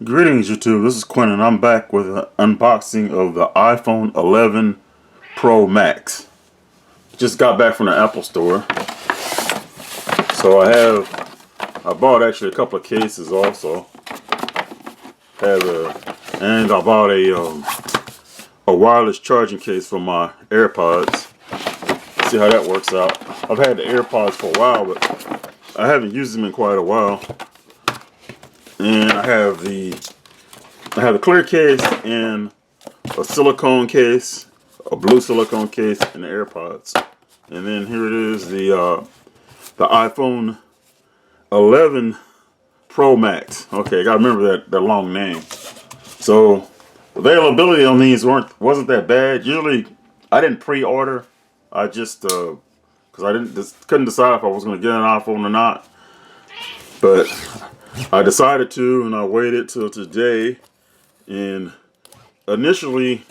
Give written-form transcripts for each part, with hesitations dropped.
Greetings YouTube, this is Quinn and I'm back with an unboxing of the iPhone 11 Pro Max. Just got back from the Apple store. So I bought actually a couple of cases also. And I bought a wireless charging case for my AirPods. See how that works out. I've had the AirPods for a while, but I haven't used them in quite a while. And I have the clear case and a silicone case, a blue silicone case, and the AirPods. And then here it is, the iPhone 11 Pro Max. Okay, gotta remember that long name. So availability on these wasn't that bad. Usually, I didn't pre-order. I just because I couldn't decide if I was gonna get an iPhone or not. But I decided to, and I waited till today. And initially,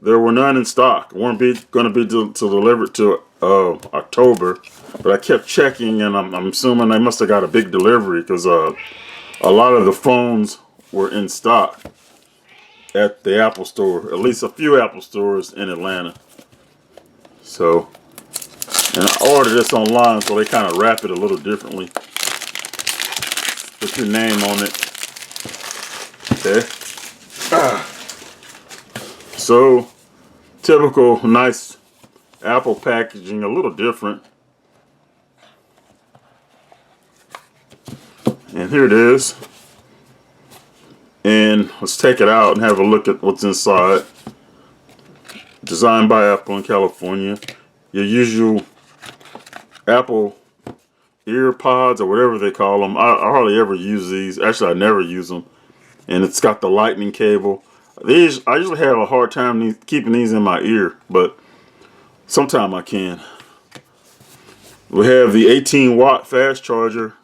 there were none in stock. Weren't going to be delivered to October, but I kept checking, and I'm assuming they must have got a big delivery because a lot of the phones were in stock at the Apple store, at least a few Apple stores in Atlanta. So, and I ordered this online, so they kind of wrap it a little differently. Put your name on it. Okay. So, typical nice Apple packaging, a little different. And here it is. And let's take it out and have a look at what's inside. Designed by Apple in California. Your usual Apple EarPods or whatever they call them. I hardly ever use these. Actually, I never use them. And it's got the lightning cable. I usually have a hard time keeping these in my ear, but sometime I can. We have the 18-watt fast charger.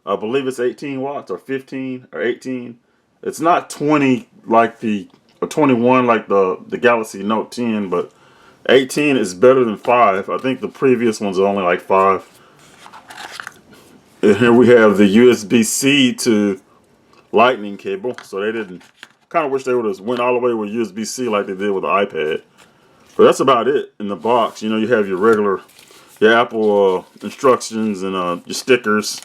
I believe it's 18 watts or 15 or 18. It's not 20 like or 21 like the Galaxy Note 10, but 18 is better than 5. I think the previous ones are only like 5. And here we have the USB-C to lightning cable, so they didn't. Kind of wish they would have went all the way with USB-C like they did with the iPad. But that's about it in the box. You know, you have your Apple instructions and your stickers.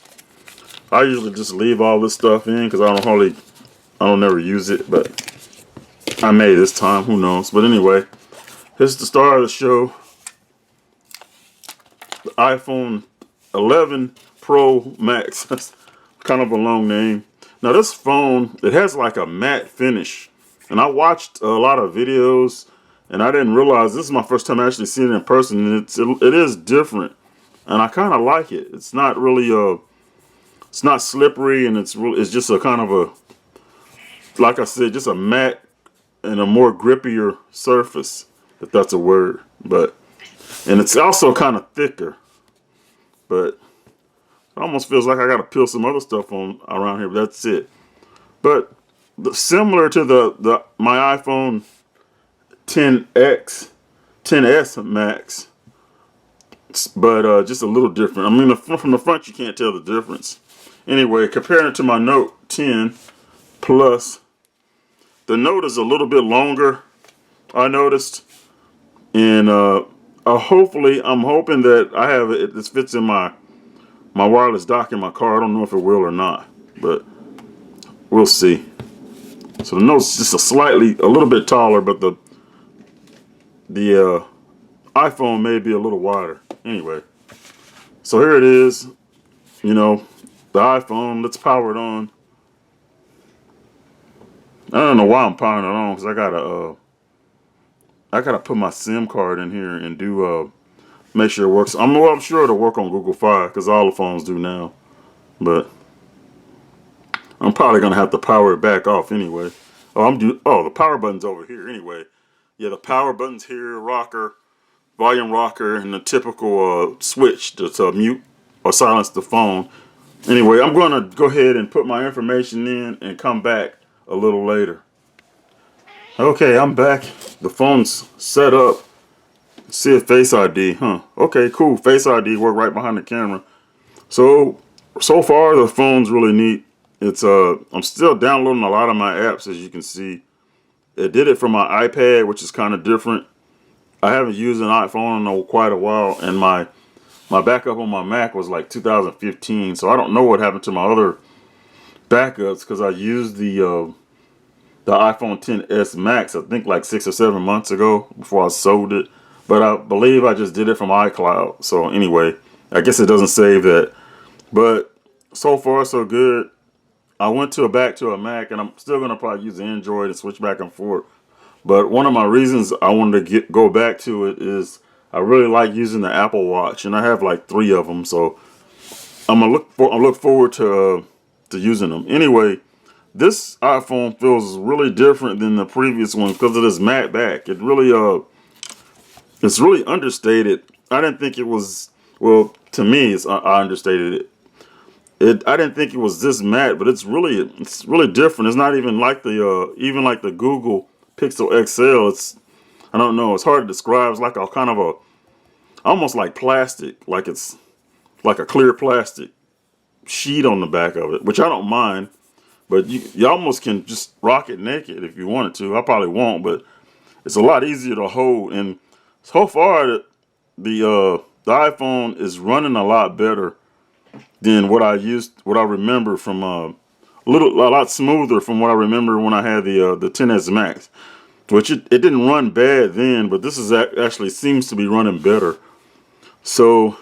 I usually just leave all this stuff in because I don't never use it, but I may this time, who knows. But anyway, here's the star of the show. The iPhone 11 Pro Max. That's kind of a long name. Now this phone, it has like a matte finish, and I watched a lot of videos, and I didn't realize this is my first time actually seeing it in person, and it is different, and I kind of like it. It's not really it's not slippery, and it's just a kind of a, like I said, just a matte and a more grippier surface, if that's a word. And it's also kind of thicker, but it almost feels like I got to peel some other stuff on around here, but that's it. But similar to my iPhone 10s Max, but just a little different. I mean, from the front you can't tell the difference. Anyway, comparing it to my Note 10 Plus, the Note is a little bit longer, I noticed, and hopefully I'm hoping that I have it. This fits in my wireless dock in my car. I don't know if it will or not, but we'll see. So the Note's just a little bit taller, but the iPhone may be a little wider. Anyway, so here it is. You know, the iPhone. Let's power it on. I don't know why I'm powering it on, because I gotta put my SIM card in here and do make sure it works. I'm sure it'll work on Google Fi because all the phones do now. But I'm probably gonna have to power it back off anyway. The power button's over here anyway. Yeah, the power button's here, rocker, volume rocker, and the typical switch to mute or silence the phone. Anyway, I'm gonna go ahead and put my information in and come back a little later. Okay, I'm back. The phone's set up. See a Face ID, huh? Okay, cool. Face ID work right behind the camera. So far the phone's really neat. It's I'm still downloading a lot of my apps, as you can see. It did it from my iPad, which is kind of different. I haven't used an iPhone in quite a while, and my backup on my Mac was like 2015, so I don't know what happened to my other backups because I used the iPhone XS Max, I think like 6 or 7 months ago before I sold it. But I believe I just did it from iCloud. So anyway, I guess it doesn't save that. But so far so good. I went back to a Mac, and I'm still gonna probably use Android and switch back and forth. But one of my reasons I wanted to go back to it is I really like using the Apple Watch, and I have like 3 of them. So I look forward to using them. Anyway, this iPhone feels really different than the previous one because of this matte back. It's really understated. I didn't think it was, well, to me I understated it. I didn't think it was this matte, but it's really different. It's not even like the Google Pixel XL. I don't know, it's hard to describe. It's like a kind of a almost like plastic, like it's like a clear plastic sheet on the back of it, which I don't mind. But you almost can just rock it naked if you wanted to. I probably won't, but it's a lot easier to hold. And so far, the iPhone is running a lot better than what I remember from a lot smoother from what I remember when I had the 10s Max, which it didn't run bad then, but this is actually seems to be running better. So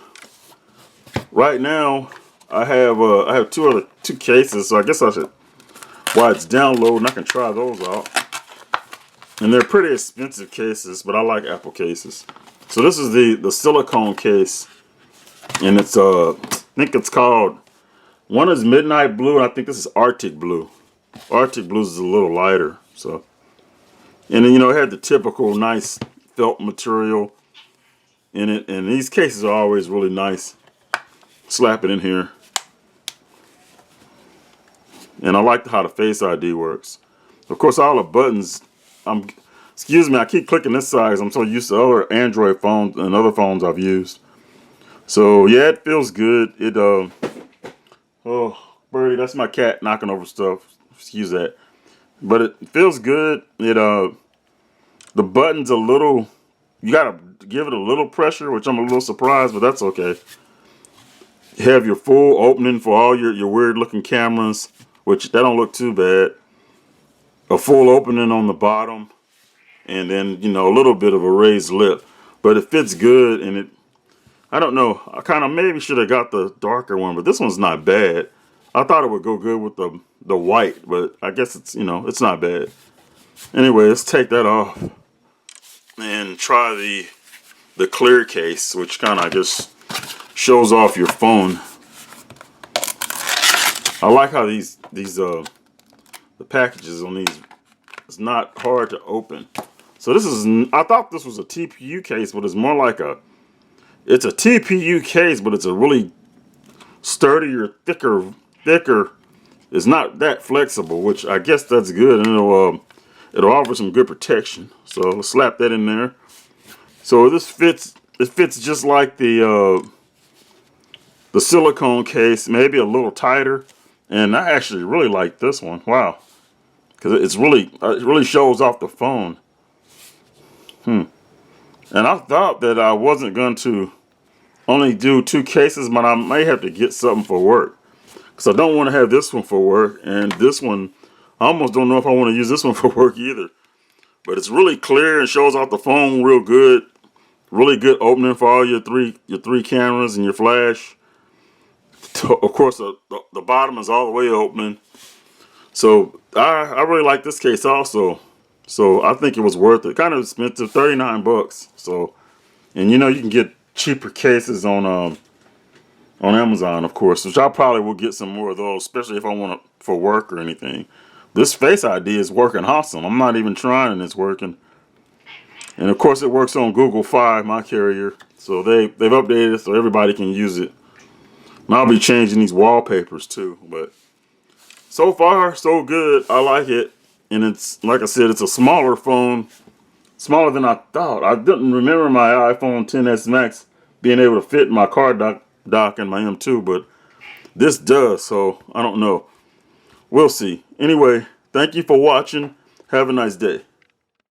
right now I have two cases, so I guess I should, while it's downloading, I can try those out. And they're pretty expensive cases, but I like Apple cases. So this is the silicone case, and it's I think it's called, one is Midnight Blue, and I think this is Arctic Blue. Arctic Blue is a little lighter, so. And then, it had the typical nice felt material in it, and these cases are always really nice. Slap it in here. And I like how the Face ID works. Of course, all the buttons, excuse me, I keep clicking this side because I'm so used to other Android phones and other phones I've used. So yeah, it feels good. Oh, Birdie, that's my cat knocking over stuff. Excuse that. But it feels good. The button's a little, you gotta give it a little pressure, which I'm a little surprised, but that's okay. You have your full opening for all your weird looking cameras, which that don't look too bad. A full opening on the bottom, and then, a little bit of a raised lip. But it fits good, and I don't know, I kind of maybe should have got the darker one, but this one's not bad. I thought it would go good with the white, but I guess it's, it's not bad. Anyway, let's take that off and try the clear case, which kind of just shows off your phone. I like how the packages on these, it's not hard to open. So I thought this was a TPU case, but it's more like it's a TPU case, but it's a really sturdier, thicker. It's not that flexible, which I guess that's good, and it'll offer some good protection. So let's slap that in there. So it fits just like the silicone case, maybe a little tighter. And I actually really like this one. Wow, because it really shows off the phone. And I thought that I wasn't going to only do 2 cases, but I may have to get something for work, because I don't want to have this one for work, and this one, I almost don't know if I want to use this one for work either. But it's really clear and shows off the phone real good. Really good opening for all your three cameras and your flash. Of course, the bottom is all the way open. So I really like this case also. So I think it was worth it. Kind of expensive, 39 bucks. So, and you can get cheaper cases on Amazon, of course, which I probably will get some more of those, especially if I want it for work or anything. This Face ID is working awesome. I'm not even trying, and it's working. And of course, it works on Google Fi, my carrier. So they've updated it so everybody can use it. And I'll be changing these wallpapers too. But so far, so good. I like it. And it's, like I said, it's a smaller phone. Smaller than I thought. I didn't remember my iPhone XS Max being able to fit my car dock in my M2, but this does. So I don't know. We'll see. Anyway, thank you for watching. Have a nice day.